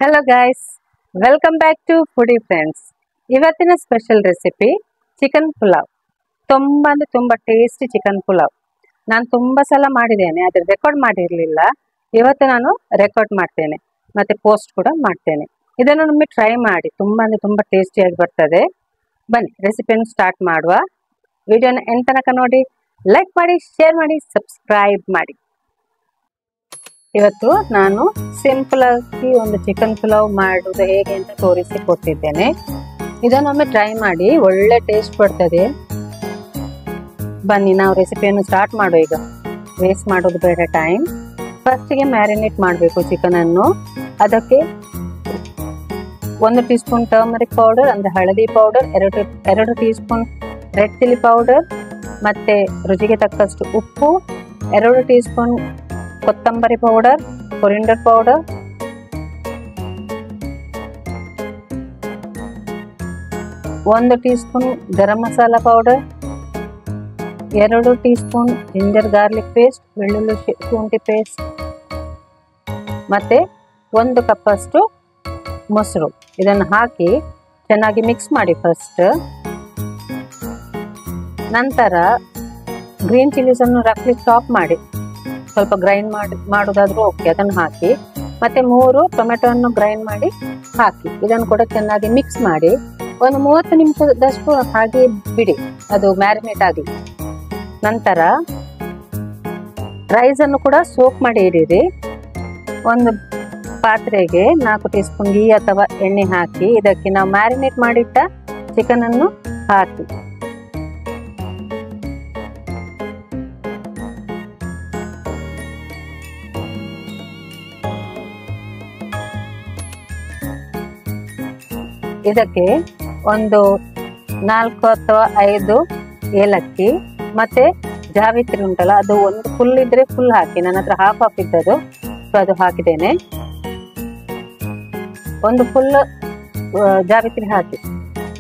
Hello guys, welcome back to Foodie Friends. ಇವತ್ತಿನ special recipe chicken pulao. ತುಂಬಾ tasty chicken pulao. ನಾನು ತುಂಬಾ ಸಲ ಮಾಡಿದ್ದೇನೆ, ಆದರೆ ರೆಕಾರ್ಡ್ ಮಾಡಿರಲಿಲ್ಲ. ಇವತ್ತು ನಾನು ರೆಕಾರ್ಡ್ ಮಾಡ್ತೇನೆ ಮತ್ತೆ ಪೋಸ್ಟ್ ಕೂಡ ಮಾಡ್ತೇನೆ. ಇದನ್ನು ಒಮ್ಮೆ ಟ್ರೈ ಮಾಡಿ, ತುಂಬಾ ಟೇಸ್ಟಿಯಾಗಿ ಬರ್ತದೆ. ಬನ್ನಿ ರೆಸಿಪಿಯನ್ನು ಸ್ಟಾರ್ಟ್ ಮಾಡುವ. ವಿಡಿಯೋನ ಎಂಡ್ ತನಕ ನೋಡಿ, ಲೈಕ್ ಮಾಡಿ, ಶೇರ್ ಮಾಡಿ, ಸಬ್ಸ್ಕ್ರೈಬ್ ಮಾಡಿ. ಇವತ್ತು ನಾನು ಸಿಂಪಲ್ ಆಗಿ ಒಂದು ಚಿಕನ್ ಪುಲಾವ್ ಮಾಡುವುದು ಹೇಗೆ ಅಂತ ತೋರಿಸಿ ಕೊಟ್ಟಿದ್ದೇನೆ. ಇದನ್ನೊಮ್ಮೆ ಟ್ರೈ ಮಾಡಿ, ಒಳ್ಳೆ ಟೇಸ್ಟ್ ಬರ್ತದೆ. ಬನ್ನಿ ನಾವು ರೆಸಿಪಿಯನ್ನು ಸ್ಟಾರ್ಟ್ ಮಾಡುವ. ಈಗ ವೇಸ್ಟ್ ಮಾಡೋದು ಬೇಡ ಟೈಮ್. ಫಸ್ಟಿಗೆ ಮ್ಯಾರಿನೇಟ್ ಮಾಡಬೇಕು ಚಿಕನ್ ಅನ್ನು. ಅದಕ್ಕೆ 1 ಟೀ ಸ್ಪೂನ್ ಟರ್ಮರಿಕ್ ಪೌಡರ್ ಅಂದ್ರೆ ಹಳದಿ powder, 2 teaspoon red chilli powder, ಮತ್ತೆ ರುಚಿಗೆ ತಕ್ಕಷ್ಟು ಉಪ್ಪು, 2 ಟೀ ಸ್ಪೂನ್ ಕೊತ್ತಂಬರಿ powder, coriander powder, 1 teaspoon garam masala powder, 2 teaspoon ginger garlic paste, ಬೆಳ್ಳುಳ್ಳಿ ಶುಂಠಿ ಪೇಸ್ಟ್, ಮತ್ತೆ 1 ಕಪ್ ಅಷ್ಟು ಮೊಸರು. ಇದನ್ನು ಹಾಕಿ ಚೆನ್ನಾಗಿ ಮಿಕ್ಸ್ ಮಾಡಿ ಫಸ್ಟ್. ನಂತರ ಗ್ರೀನ್ ಚಿಲ್ಲೀಸ್ ಅನ್ನು ರಫ್ಲಿ ಚಾಪ್ ಮಾಡಿ, ಸ್ವಲ್ಪ ಗ್ರೈಂಡ್ ಮಾಡೋದಾದ್ರೂ ಓಕೆ, ಅದನ್ನು ಹಾಕಿ. ಮತ್ತೆ 3 ಟೊಮೆಟೊವನ್ನು ಗ್ರೈಂಡ್ ಮಾಡಿ ಹಾಕಿ. ಇದನ್ನು ಕೂಡ ಚೆನ್ನಾಗಿ ಮಿಕ್ಸ್ ಮಾಡಿ ಒಂದು 30 ನಿಮಿಷದಷ್ಟು ಹಾಗೆ ಬಿಡಿ, ಅದು ಮ್ಯಾರಿನೇಟ್ ಆಗಲಿ. ನಂತರ ರೈಸ್ ಅನ್ನು ಕೂಡ ಸೋಕ್ ಮಾಡಿ ಇಡಿರಿ. ಒಂದು ಪಾತ್ರೆಗೆ 4 ಟೀ ಸ್ಪೂನ್ ಗೀ ಅಥವಾ ಎಣ್ಣೆ ಹಾಕಿ ಇದಕ್ಕೆ ನಾವು ಮ್ಯಾರಿನೇಟ್ ಮಾಡಿಟ್ಟ ಚಿಕನ್ ಅನ್ನು ಹಾಕಿ. ಇದಕ್ಕೆ ಒಂದು 4 ಅಥವಾ 5 ಏಲಕ್ಕಿ ಮತ್ತೆ ಜಾವಿತ್ರಿ ಉಂಟಲ್ಲ, ಅದು ಒಂದು ಫುಲ್ ಇದ್ರೆ ಫುಲ್ ಹಾಕಿ. ನನ್ನ ಹತ್ರ ಹಾಫ್ ಇದ್ದದು, ಸೊ ಅದು ಹಾಕಿದ್ದೇನೆ. ಒಂದು ಫುಲ್ ಜಾವಿತ್ರಿ ಹಾಕಿ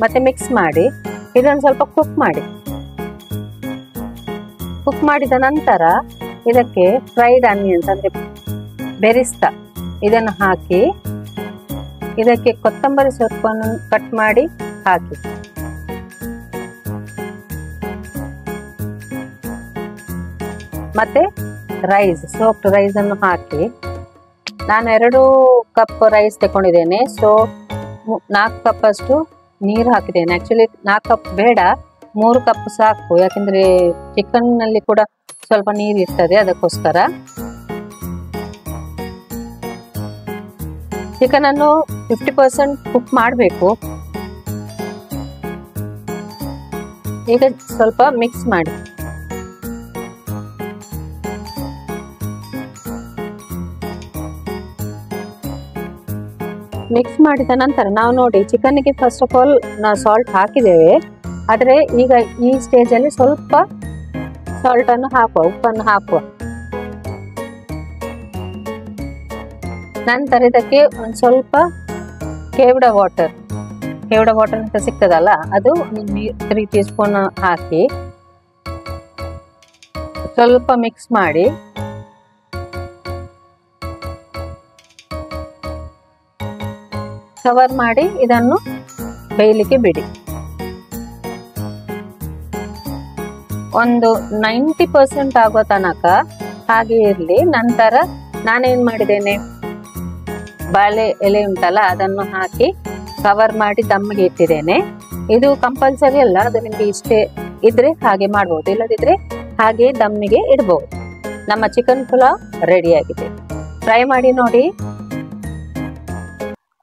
ಮತ್ತೆ ಮಿಕ್ಸ್ ಮಾಡಿ ಇದನ್ನು ಸ್ವಲ್ಪ ಕುಕ್ ಮಾಡಿ. ಕುಕ್ ಮಾಡಿದ ನಂತರ ಇದಕ್ಕೆ ಫ್ರೈಡ್ ಆನಿಯನ್ಸ್ ಅಂದ್ರೆ ಬೆರಿಸ್ತಾ ಇದನ್ನು ಹಾಕಿ. ಇದಕ್ಕೆ ಕೊತ್ತಂಬರಿ ಸೊಪ್ಪನ್ನು ಕಟ್ ಮಾಡಿ ಹಾಕಿ. ಮತ್ತೆ ರೈಸ್, ಸೋಕ್ಡ್ ರೈಸ್ ಅನ್ನು ಹಾಕಿ. ನಾನು 2 ಕಪ್ ರೈಸ್ ತಗೊಂಡಿದ್ದೇನೆ, ಸೊ 4 ಕಪ್ ಅಷ್ಟು ನೀರು ಹಾಕಿದ್ದೇನೆ. ಆಕ್ಚುಲಿ 4 ಕಪ್ ಬೇಡ, 3 ಕಪ್ ಸಾಕು, ಯಾಕಂದ್ರೆ ಚಿಕನ್ ನಲ್ಲಿ ಕೂಡ ಸ್ವಲ್ಪ ನೀರು ಇರ್ತದೆ, ಅದಕ್ಕೋಸ್ಕರ. ಚಿಕನ್ ಅನ್ನು 50% ಕುಕ್ ಮಾಡಬೇಕು. ಈಗ ಸ್ವಲ್ಪ ಮಿಕ್ಸ್ ಮಾಡಿ. ಮಿಕ್ಸ್ ಮಾಡಿದ ನಂತರ ನಾವು ನೋಡಿ ಚಿಕನ್ಗೆ ಫಸ್ಟ್ ಆಫ್ ಆಲ್ ನಾವು ಸಾಲ್ಟ್ ಹಾಕಿದ್ದೇವೆ, ಆದರೆ ಈಗ ಈ ಸ್ಟೇಜ್ ಅಲ್ಲಿ ಸ್ವಲ್ಪ ಸಾಲ್ಟ್ ಅನ್ನು ಹಾಕುವ, ಉಪ್ಪನ್ನು ಹಾಕುವ. ನಂತರ ಇದಕ್ಕೆ ಒಂದು ಸ್ವಲ್ಪ ಕೇವಡ ವಾಟರ್ ಅಂತ ಸಿಗ್ತದಲ್ಲ, ಅದು 3 ಟೀ ಸ್ಪೂನ್ ಹಾಕಿ ಸ್ವಲ್ಪ ಮಿಕ್ಸ್ ಮಾಡಿ. ಕವರ್ ಮಾಡಿ ಇದನ್ನು ಬೇಯಲಿಕ್ಕೆ ಬಿಡಿ. ಒಂದು 90% ಆಗುವ ತನಕ ಹಾಗೆ ಇರಲಿ. ನಂತರ ನಾನೇನ್ ಮಾಡಿದ್ದೇನೆ, ಬಾಳೆ ಎಲೆ ಉಂಟಲ್ಲ ಅದನ್ನು ಹಾಕಿ ಕವರ್ ಮಾಡಿ ದಮ್ಮಿಗೆ ಇಟ್ಟಿದ್ದೇನೆ. ಇದು ಕಂಪಲ್ಸರಿ ಅಲ್ಲ, ಅದು ನಿಮ್ಗೆ ಇಷ್ಟೇ ಇದ್ರೆ ಹಾಗೆ ಮಾಡ್ಬೋದು, ಇಲ್ಲದಿದ್ರೆ ಹಾಗೆ ದಮ್ಮಿಗೆ ಇಡಬಹುದು. ನಮ್ಮ ಚಿಕನ್ ಪುಲಾವ್ ರೆಡಿ ಆಗಿದೆ. ಟ್ರೈ ಮಾಡಿ ನೋಡಿ.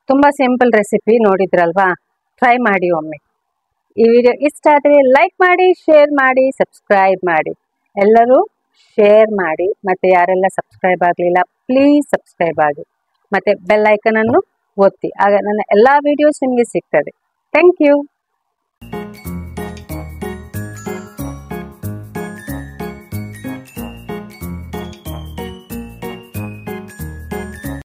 ತುಂಬಾ ಸಿಂಪಲ್ ರೆಸಿಪಿ, ನೋಡಿದ್ರಲ್ವಾ? ಟ್ರೈ ಮಾಡಿ ಒಮ್ಮೆ. ಈ ವಿಡಿಯೋ ಇಷ್ಟ ಆದ್ರೆ ಲೈಕ್ ಮಾಡಿ, ಶೇರ್ ಮಾಡಿ, ಸಬ್ಸ್ಕ್ರೈಬ್ ಮಾಡಿ. ಎಲ್ಲರೂ ಶೇರ್ ಮಾಡಿ. ಮತ್ತೆ ಯಾರೆಲ್ಲ ಸಬ್ಸ್ಕ್ರೈಬ್ ಆಗಲಿಲ್ಲ ಪ್ಲೀಸ್ ಸಬ್ಸ್ಕ್ರೈಬ್ ಆಗಿ, ಮತ್ತೆ ಬೆಲ್ ಐಕನ್ ಅನ್ನು ಒತ್ತಿ, ಆಗ ನನ್ನ ಎಲ್ಲಾ ವಿಡಿಯೋಸ್ ನಿಮಗೆ ಸಿಗ್ತದೆ. Thank you.